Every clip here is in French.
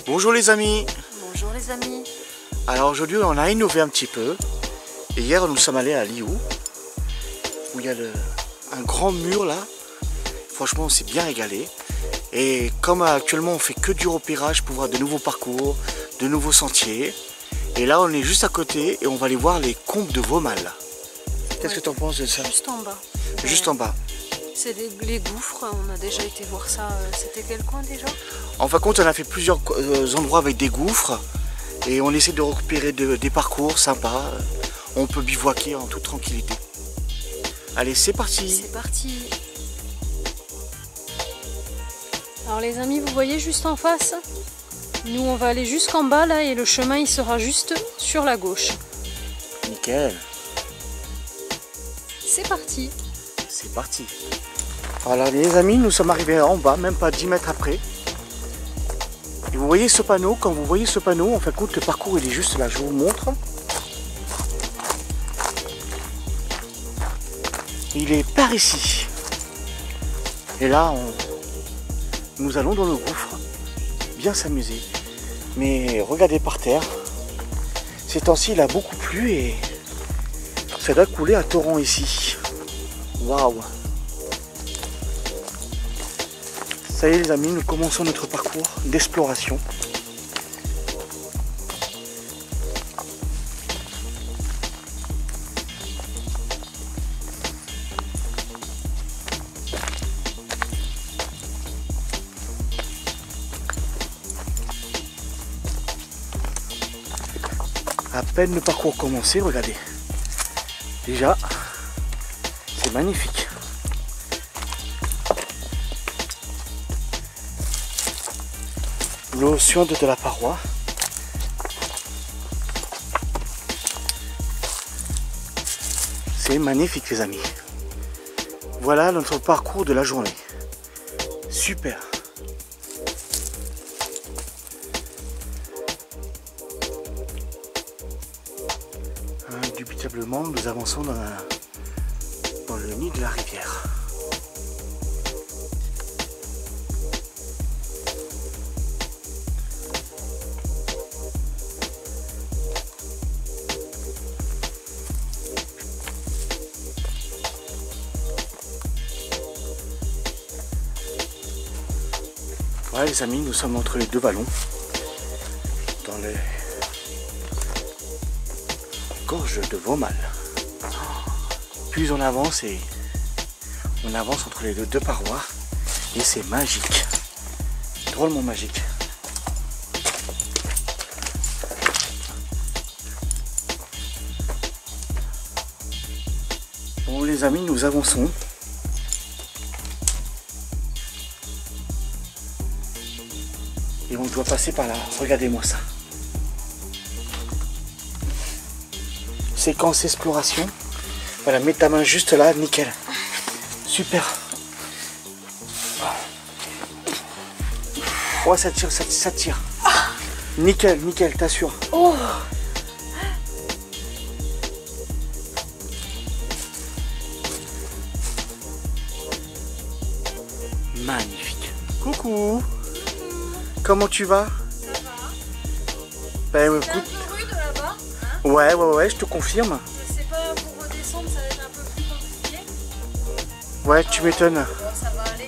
Bonjour les amis. Bonjour les amis. Alors aujourd'hui on a innové un petit peu. Et hier nous sommes allés à Liu, où il y a un grand mur là. Franchement on s'est bien régalé. Et comme actuellement on fait que du repérage pour voir de nouveaux parcours, de nouveaux sentiers. Et là on est juste à côté et on va aller voir les combes de Vaumal. Qu'est-ce que tu en penses de ça? Juste en bas. Juste en bas. C'est les gouffres, on a déjà été voir ça. C'était quel coin déjà? En fin de compte on a fait plusieurs endroits avec des gouffres. Et on essaie de récupérer des parcours sympas. On peut bivouaquer en toute tranquillité. Allez, c'est parti. C'est parti. Alors les amis, vous voyez juste en face? Nous on va aller jusqu'en bas là et le chemin il sera juste sur la gauche. Nickel. C'est parti. C'est parti. Voilà les amis, nous sommes arrivés en bas, même pas 10 mètres après. Et vous voyez ce panneau, quand vous voyez ce panneau, en fin de compte le parcours il est juste là, je vous montre. Il est par ici. Et là, nous allons dans le gouffre, bien s'amuser. Mais regardez par terre, ces temps-ci il a beaucoup plu et ça doit couler à torrent ici. Waouh! Ça y est les amis, nous commençons notre parcours d'exploration. À peine le parcours commencé, regardez. Déjà, c'est magnifique. L'eau suinte de la paroi. C'est magnifique les amis. Voilà notre parcours de la journée. Super. Indubitablement, nous avançons dans le nid de la rivière. Ouais les amis, nous sommes entre les deux vallons, dans les gorges de Vaumal. Plus on avance et on avance entre les deux parois et c'est magique, drôlement magique. Bon les amis, nous avançons. Et on doit passer par là. Regardez-moi ça. Séquence exploration. Voilà, mets ta main juste là, nickel. Super. Ouais, ça tire, ça tire. Nickel, nickel, t'assures. Oh. Magnifique. Coucou. Comment tu vas? Ça va. Ben C'est écoute. un peu rude là-bas. Hein? Ouais, je te confirme. Je sais pas, pour redescendre ça va être un peu plus compliqué. Ouais, tu m'étonnes. Bon, ça va aller.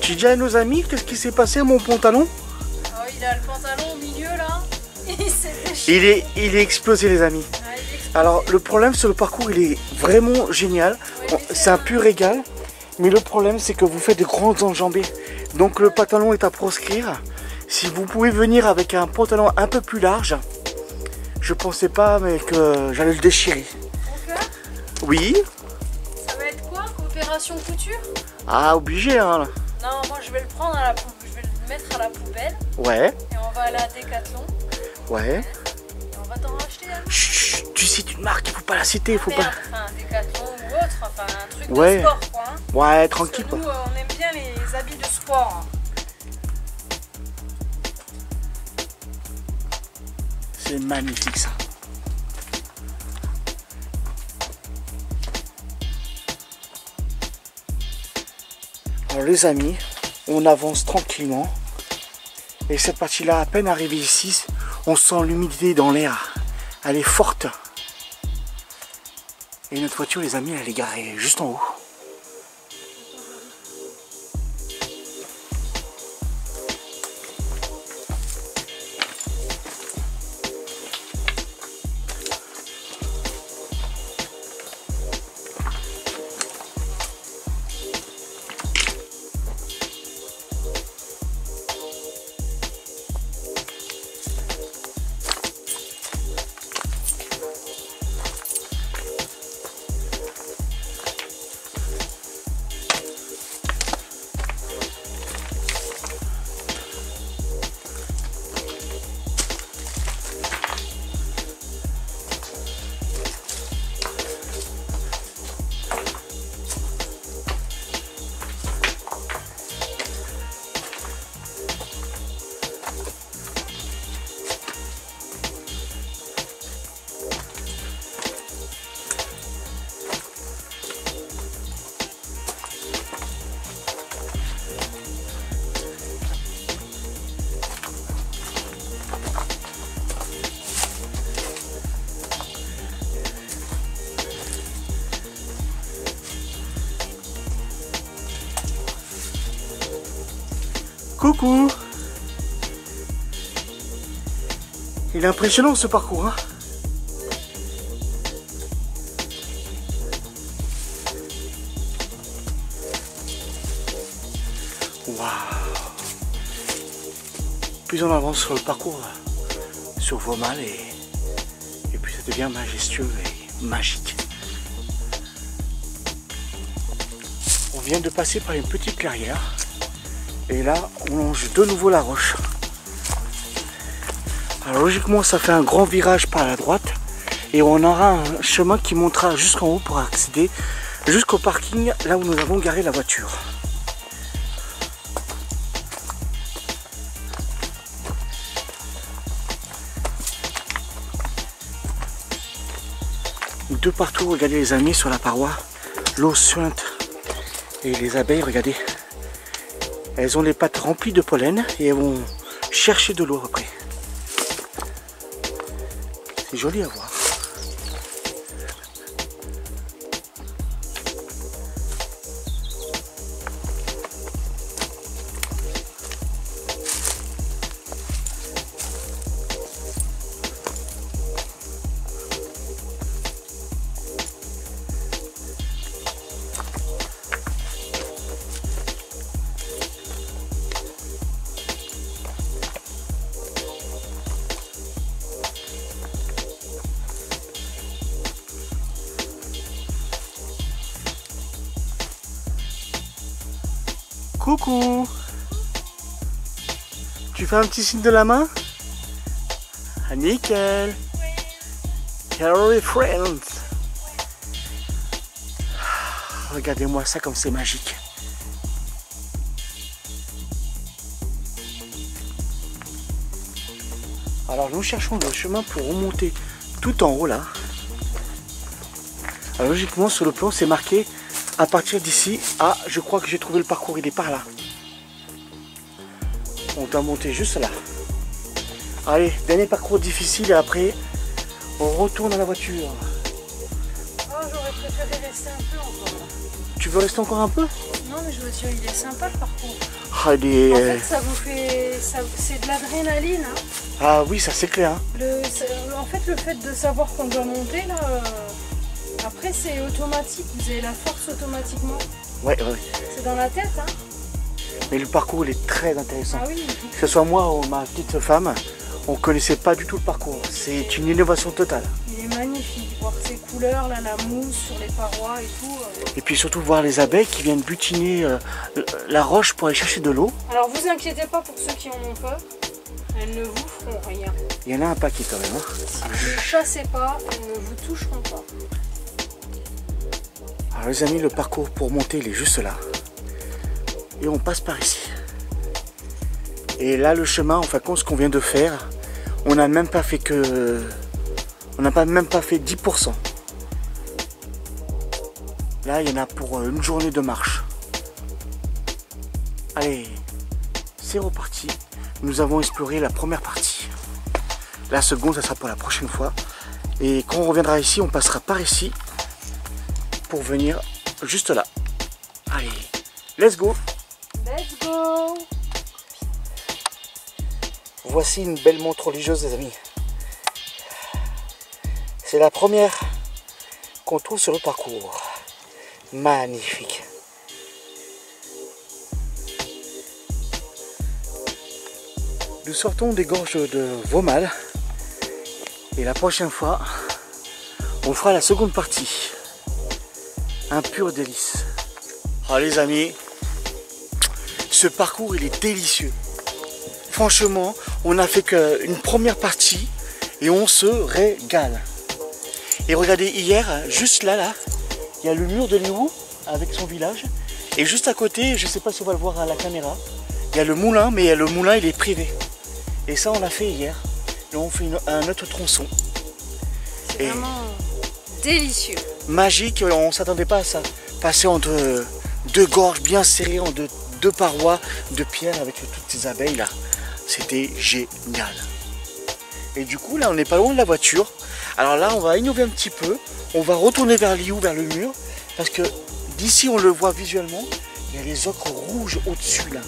Tu dis à nos amis qu'est-ce qui s'est passé à mon pantalon? Oh, il a le pantalon au milieu là. Il s'est déchiré. Il est explosé les amis. Ah, il est explosé. Alors le problème sur le parcours il est vraiment génial. C'est un pur régal. Mais le problème c'est que vous faites de grandes enjambées. Donc le pantalon est à proscrire. Si vous pouvez venir avec un pantalon un peu plus large, je pensais pas mais que j'allais le déchirer. Donc là, Oui. ça va être quoi? Opération couture? Ah obligé hein. Non, moi je vais le prendre à la poubelle. Je vais le mettre à la poubelle. Ouais. Et on va aller à Decathlon. Ouais. Et on va t'en racheter un. Chut, tu cites une marque, il faut pas la citer, il faut Merde, pas. enfin Decathlon ou autre, enfin un truc Ouais. de sport quoi. Hein. Ouais, Parce tranquille. que nous on aime bien les habits de sport. C'est magnifique ça. Alors les amis, on avance tranquillement. Et cette partie-là, à peine arrivée ici, on sent l'humidité dans l'air. Elle est forte. Et notre voiture, les amis, elle est garée juste en haut. Coucou! Il est impressionnant ce parcours, hein? Waouh! Plus on avance sur le parcours, sur vos malles, et puis ça devient majestueux et magique. On vient de passer par une petite clairière. Et là, on longe de nouveau la roche. Alors logiquement, ça fait un grand virage par la droite. Et on aura un chemin qui montera jusqu'en haut pour accéder jusqu'au parking, là où nous avons garé la voiture. De partout, regardez les amis, sur la paroi, l'eau suinte. Et les abeilles, regardez. Elles ont les pattes remplies de pollen et elles vont chercher de l'eau après. C'est joli à voir. Coucou! Tu fais un petit signe de la main? Ah, nickel! Hello les friends! Regardez-moi ça comme c'est magique! Alors nous cherchons le chemin pour remonter tout en haut là. Alors, logiquement sur le plan c'est marqué à partir d'ici. Ah, je crois que j'ai trouvé le parcours, il est par là. On doit monter juste là. Allez, dernier parcours difficile et après on retourne à la voiture. Oh, j'aurais préféré rester un peu encore. Tu veux rester encore un peu? Non, mais je veux dire, il est sympa le parcours. Ah, il est... En fait, ça vous fait... c'est de l'adrénaline. Hein. Ah oui, ça c'est clair. Hein. En fait, le fait de savoir qu'on doit monter, là... Après, c'est automatique. Vous avez la force automatiquement. Ouais, ouais. C'est dans la tête, hein. Mais le parcours, il est très intéressant. Ah oui. Que ce soit moi ou ma petite femme, on connaissait pas du tout le parcours. C'est une innovation totale. Il est magnifique. Voir ces couleurs, là, la mousse sur les parois et tout. Et puis surtout voir les abeilles qui viennent butiner la roche pour aller chercher de l'eau. Alors, vous inquiétez pas pour ceux qui en ont peur. Elles ne vous feront rien. Il y en a un paquet quand même. Hein. Si vous ne chassez pas, elles ne vous toucheront pas. Alors les amis, le parcours pour monter, il est juste là. Et on passe par ici. Et là, le chemin, en fin de compte, ce qu'on vient de faire, on n'a même pas fait que... On n'a même pas fait 10%. Là, il y en a pour une journée de marche. Allez, c'est reparti. nous avons exploré la première partie. La seconde, ça sera pour la prochaine fois. Et quand on reviendra ici, on passera par ici pour venir juste là. Allez, let's go! Let's go! Voici une belle montre religieuse, les amis. C'est la première qu'on trouve sur le parcours. Magnifique. Nous sortons des gorges de Vaumal. Et la prochaine fois, on fera la seconde partie. Un pur délice. Oh les amis, ce parcours il est délicieux. Franchement, on n'a fait qu'une première partie et on se régale. Et regardez, hier, juste là, il y a le mur de Lihou avec son village. Et juste à côté, je ne sais pas si on va le voir à la caméra, il y a le moulin, mais le moulin il est privé. Et ça on l'a fait hier. Et on fait un autre tronçon. C'est vraiment délicieux. Magique, on ne s'attendait pas à ça. Passer entre deux gorges bien serrées, en deux parois de pierre avec toutes ces abeilles là. C'était génial. Et du coup là on n'est pas loin de la voiture. Alors là on va innover un petit peu. On va retourner vers Lihou, vers le mur. Parce que d'ici on le voit visuellement. Il y a les ocres rouges au-dessus là.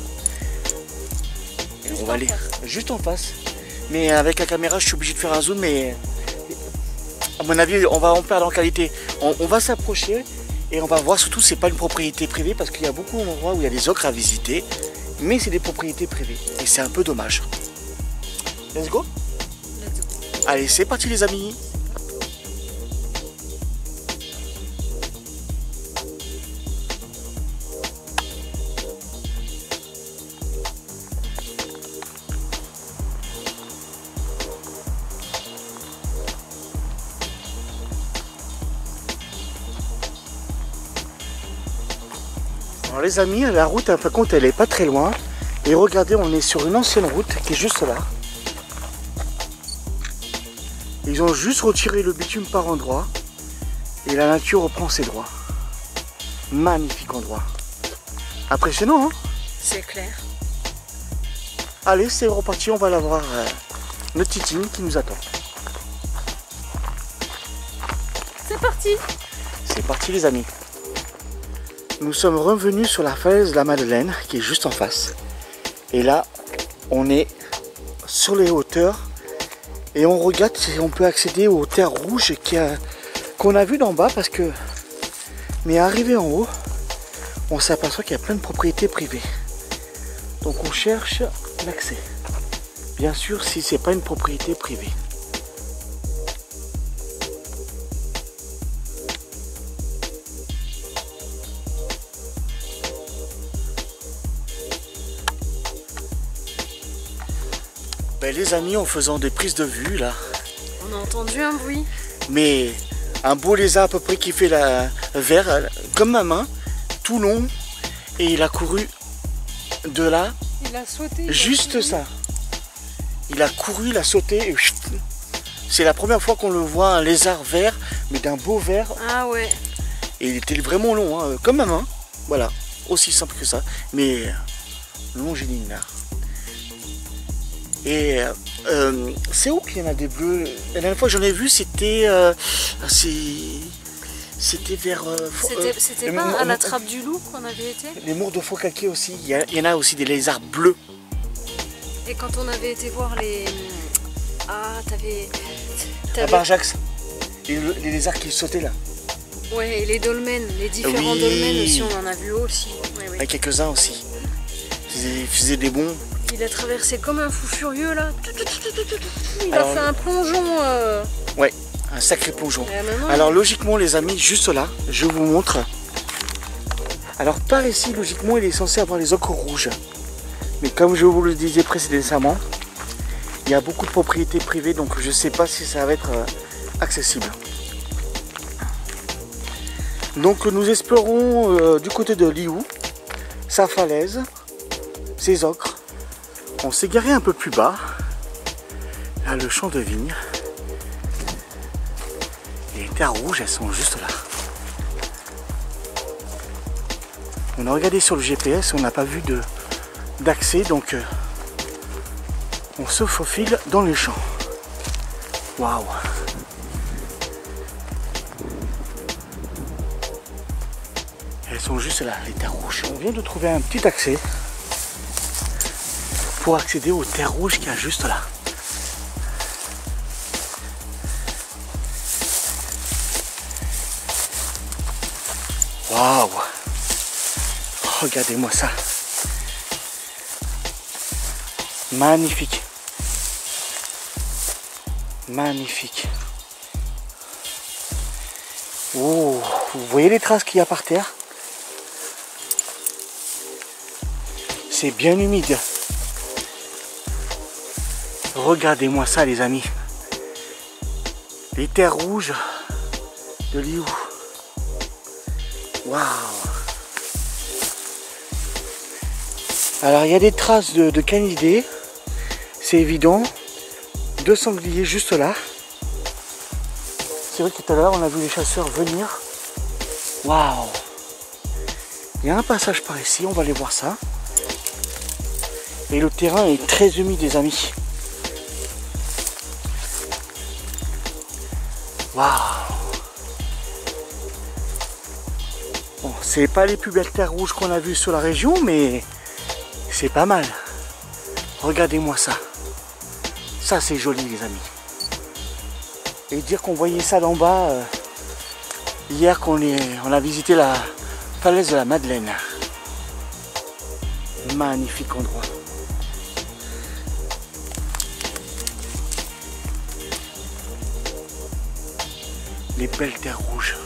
Et on va aller juste en face. Mais avec la caméra je suis obligé de faire un zoom. Mais à mon avis on va en perdre en qualité. On va s'approcher. Et on va voir surtout c'est pas une propriété privée. Parce qu'il y a beaucoup d'endroits où il y a des ocres à visiter. Mais c'est des propriétés privées. Et c'est un peu dommage. Let's go. Allez, c'est parti les amis. Alors les amis, la route, par contre, elle est pas très loin. Et regardez, on est sur une ancienne route qui est juste là. Ils ont juste retiré le bitume par endroit. Et la nature reprend ses droits. Magnifique endroit. Impressionnant, hein? C'est clair. Allez, c'est reparti, on va aller voir notre Titine qui nous attend. C'est parti! C'est parti les amis. Nous sommes revenus sur la falaise de la Madeleine qui est juste en face. Et là, on est sur les hauteurs et on regarde si on peut accéder aux terres rouges qu'on a vues d'en bas parce que... Mais arrivé en haut, on s'aperçoit qu'il y a plein de propriétés privées. Donc on cherche l'accès. Bien sûr, si c'est pas une propriété privée. Ben, les amis, en faisant des prises de vue là. On a entendu un bruit. Mais un beau lézard à peu près qui fait la vert comme ma main, tout long, et il a couru de là. Il a sauté. Juste ça. Il a couru, il a sauté. Et c'est la première fois qu'on le voit, un lézard vert, mais d'un beau vert. Ah ouais. Et il était vraiment long, hein, comme ma main. Voilà, aussi simple que ça. Mais longiligne là. Et c'est où qu'il y en a des bleus? La dernière fois que j'en ai vu, c'était vers... C'était pas à la trappe du loup qu'on avait été? Les mours de faux calqués aussi. Il y en a aussi des lézards bleus. Et quand on avait été voir les... Ah, t'avais... À Barjax. Les lézards qui sautaient là. Ouais, et les dolmens, les différents Oui. dolmens aussi, on en a vu aussi. Ouais, ouais. Avec quelques-uns aussi. Ils faisaient des bonds. Il a traversé comme un fou furieux là. Il Alors, a fait un plongeon. Ouais, un sacré plongeon. Maintenant, Alors logiquement les amis, juste là, je vous montre. Alors par ici, logiquement, il est censé avoir les ocres rouges. Mais comme je vous le disais précédemment, il y a beaucoup de propriétés privées, donc je ne sais pas si ça va être accessible. Donc nous explorons du côté de Lihou, sa falaise, ses ocres. On s'est garé un peu plus bas. Là, le champ de vigne. Et les terres rouges, elles sont juste là. On a regardé sur le GPS, on n'a pas vu d'accès, donc On se faufile dans les champs. Waouh! Elles sont juste là, les terres rouges. On vient de trouver un petit accès pour accéder aux terres rouges qu'il y a juste là. Waouh! Regardez-moi ça. Magnifique. Magnifique. Oh, vous voyez les traces qu'il y a par terre? C'est bien humide. Regardez-moi ça les amis. Les terres rouges de Liu. Waouh! Alors il y a des traces de canidés, c'est évident. 2 sangliers juste là. C'est vrai que tout à l'heure on a vu les chasseurs venir. Waouh! Il y a un passage par ici, on va aller voir ça. Et le terrain est très humide les amis. Waouh! Bon, c'est pas les plus belles terres rouges qu'on a vues sur la région, mais c'est pas mal. Regardez-moi ça. Ça c'est joli les amis. Et dire qu'on voyait ça d'en bas hier qu'on a visité la falaise de la Madeleine. Magnifique endroit. Les belles terres rouges.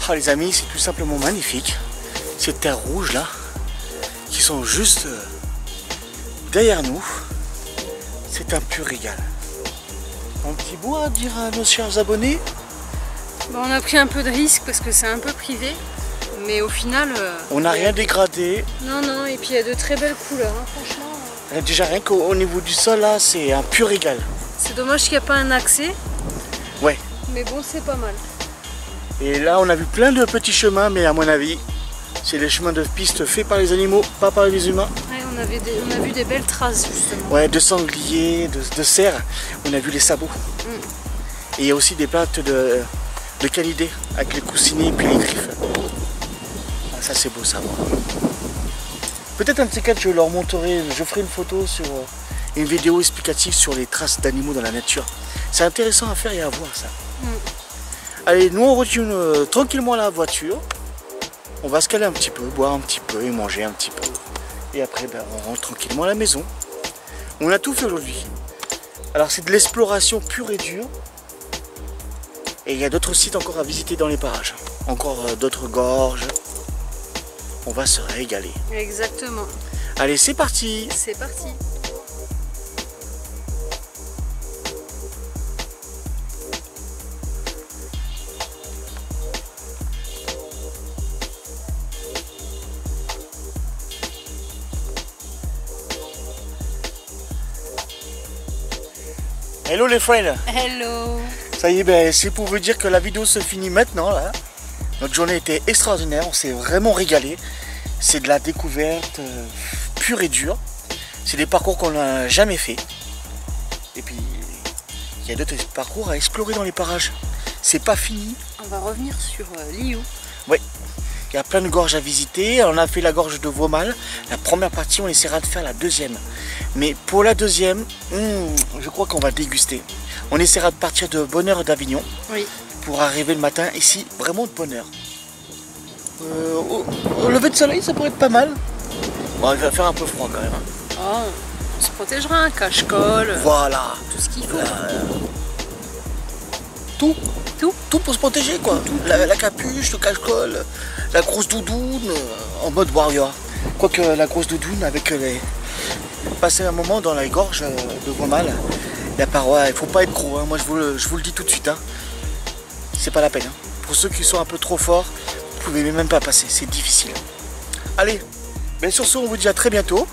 Ah les amis, c'est tout simplement magnifique. Ces terres rouges là, qui sont juste derrière nous, c'est un pur régal. Un petit mot à dire à nos chers abonnés? Bon, on a pris un peu de risque parce que c'est un peu privé, mais au final... on n'a rien dégradé. Non, non, et puis il y a de très belles couleurs, hein, franchement. Déjà rien qu'au niveau du sol là, c'est un pur régal. C'est dommage qu'il n'y a pas un accès. Ouais. Mais bon, c'est pas mal. Et là, on a vu plein de petits chemins, mais à mon avis, c'est les chemins de piste faits par les animaux, pas par les humains. Ouais, on a vu des belles traces justement. Ouais, de sangliers, de cerfs. On a vu les sabots. Et il y a aussi des pattes de canidés avec les coussinets et puis les griffes. Ah, ça c'est beau ça. Peut-être un de ces quatre, je leur montrerai, je ferai une photo sur une vidéo explicative sur les traces d'animaux dans la nature. C'est intéressant à faire et à voir ça. Allez, nous on retourne tranquillement à la voiture. On va se caler un petit peu, boire un petit peu et manger un petit peu. Et après, ben, on rentre tranquillement à la maison. On a tout fait aujourd'hui. Alors c'est de l'exploration pure et dure. Et il y a d'autres sites encore à visiter dans les parages. Encore d'autres gorges. On va se régaler. Exactement. Allez, c'est parti. C'est parti. Hello les friends. Hello. Ça y est, ben, c'est pour vous dire que la vidéo se finit maintenant là. Notre journée était extraordinaire, on s'est vraiment régalé. C'est de la découverte pure et dure. C'est des parcours qu'on n'a jamais fait. Et puis il y a d'autres parcours à explorer dans les parages. C'est pas fini. On va revenir sur Liu. Oui, il y a plein de gorges à visiter. On a fait la gorge de Vaumal. La première partie, on essaiera de faire la deuxième. Mais pour la deuxième, je crois qu'on va déguster. On essaiera de partir de bonne heure d'Avignon. Oui. Pour arriver le matin ici, vraiment de bonne heure. Au lever de soleil, ça pourrait être pas mal. Bon, il va faire un peu froid quand même. Oh, on se protégera, un cache-colle. Voilà. Tout ce qu'il faut. Tout pour se protéger quoi. La capuche, le cache-colle, la grosse doudoune, en mode warrior. Quoique la grosse doudoune avec les... Passer un moment dans la gorge de Vaumal, la paroi, il faut pas être gros, hein. Moi je vous le dis tout de suite, hein. C'est pas la peine, hein. Pour ceux qui sont un peu trop forts, vous pouvez même pas passer, c'est difficile. Allez, ben sur ce on vous dit à très bientôt.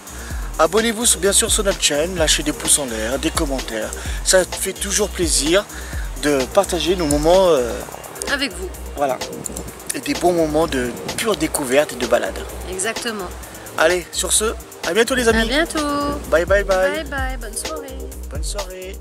Abonnez-vous bien sûr sur notre chaîne, lâchez des pouces en l'air, des commentaires, ça fait toujours plaisir de partager nos moments avec vous. Voilà, et des bons moments de pure découverte et de balade. Exactement. Allez, sur ce, À bientôt les amis. À bientôt. Bye bye bye. Bye bye, bonne soirée. Bonne soirée.